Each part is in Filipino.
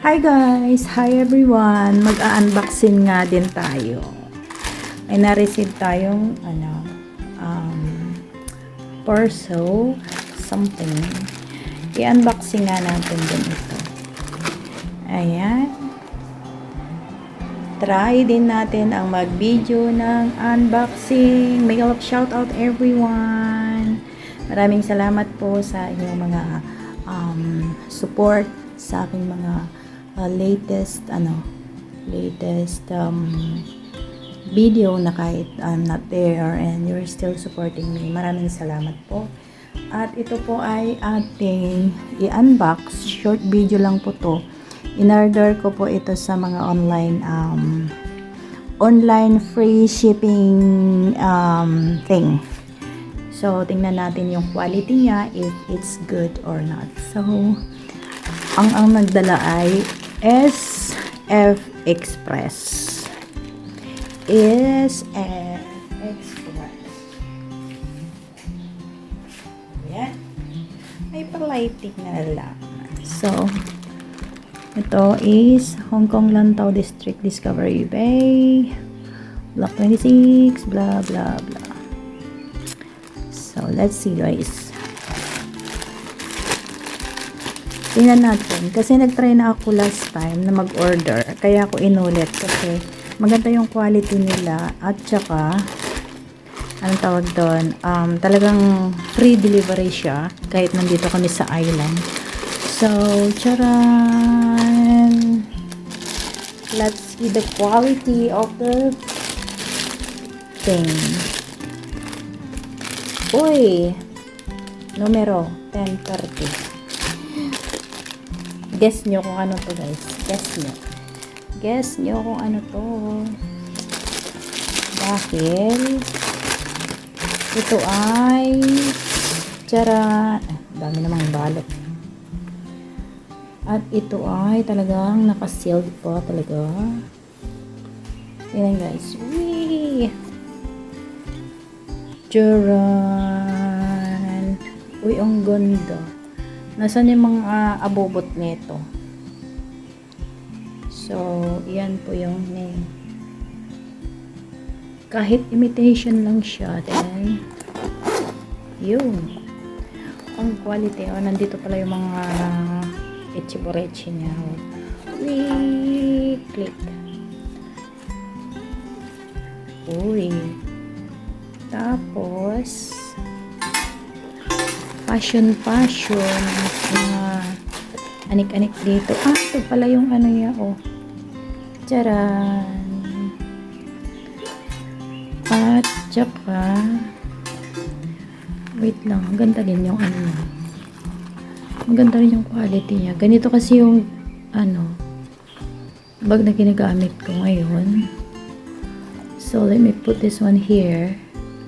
Hi guys! Hi everyone! Mag-unboxing nga din tayo. Ay na-receive tayong parcel something. I-unboxing nga natin din ito. Ayan. Try din natin ang mag-video ng unboxing. Make a shout out everyone! Maraming salamat po sa inyong mga support sa aking mga latest video na kahit I'm not there and you're still supporting me. Maraming salamat po. At ito po ay ating i-unbox. Short video lang po to. In-order ko po ito sa mga online free shipping thing. So, tingnan natin yung quality niya, if it's good or not. So, ang nagdala ay SF Express. SF Express. Ayan. May palighting na lang. So, ito is Hong Kong Lantau District Discovery Bay. Block 26, blah, blah, blah. So, let's see guys. Tingnan natin. Kasi nag-try na ako last time na mag-order. Kaya ako inulit. Kasi maganda yung quality nila. At saka, anong tawag doon? Talagang free delivery siya. Kahit nandito kami sa island. So, charan! Let's see the quality of the thing. Uy! Numero 1030. Guess nyo kung ano to guys. Guess nyo kung ano to. Dahil ito ay tara, dami namang balot. At ito ay talagang naka-sealed po talaga. Tingnan guys. Wee! Charan! Uy, ang ganda. Nasaan yung mga abobot nito? So, yan po yung name. Kahit imitation lang siya, then, yun. Ang quality. Oh, nandito pala yung mga echiborechi niya. Wee! Click. Uy. Tapos, passion anik-anik dito. Ito pala yung ano niya, oh. Charan. At saka wait lang, maganda din yung ano. Maganda rin yung quality niya. Ganito kasi yung bag na ginagamit ko ngayon. So let me put this one here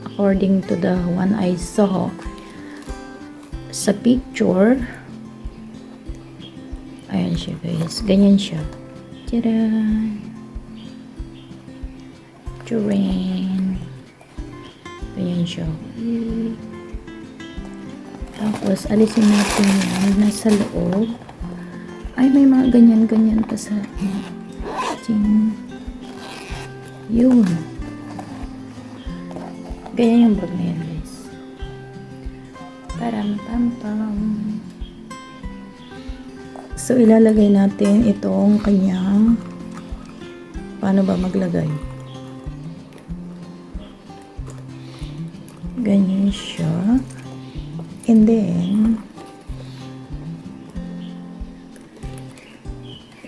according to the one I saw sa picture. Ayan siya guys. Ganyan siya. Tcharan! Tcharan! Ganyan siya. Tapos, alisin natin yan. Nasa loob. Ay, may mga ganyan-ganyan pa sa yun. Ganyan yung bag na yan guys. Param-pam-pam. So, ilalagay natin itong kanyang paano ba maglagay? Ganyan siya. And then,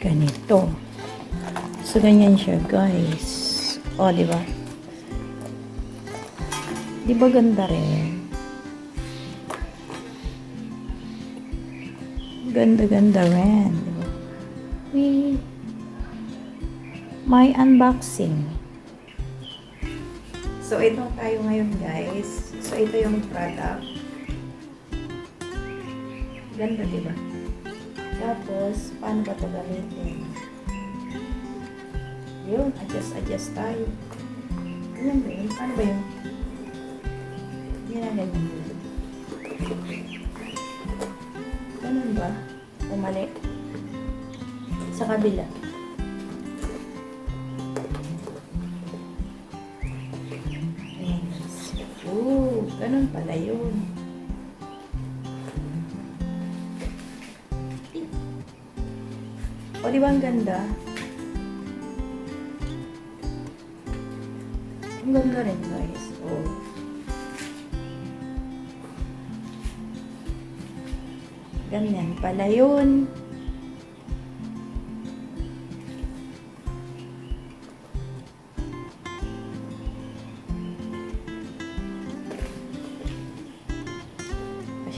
ganito. So, ganyan siya, guys. O, diba? Diba ganda rin? Ganda-ganda rin. Diba? My unboxing. So, ito tayo ngayon, guys. So, ito yung product. Ganda, diba? Tapos, paano ba ito gamitin? Yun, adjust tayo. Ganyan ba yun? Paano ba yun? Ganyan. Ganun ba? Umali. Sa kabila. Ayan. Oh, ganun pala yun. O, di ba ang ganda? Ang ganda rin, guys. Oh. Ganyan pala yun.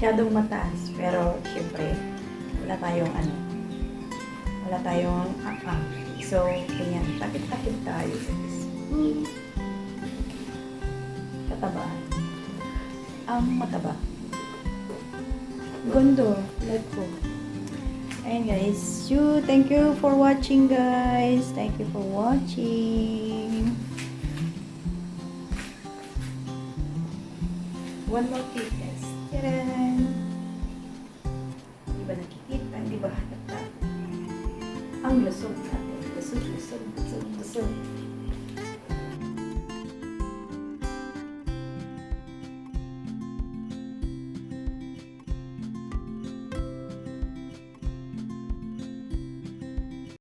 Masyadong mataas, pero syempre wala tayong wala tayong so ganyan, takip-takip tayo guys. Kataba ang mataba, gondo like ko. Ayun guys, thank you for watching guys, thank you for watching. One more clip guys. Tcharan! Di ba nakikita? Di ba halata? Ang lusog natin. Lusog, lusog, lusog, lusog.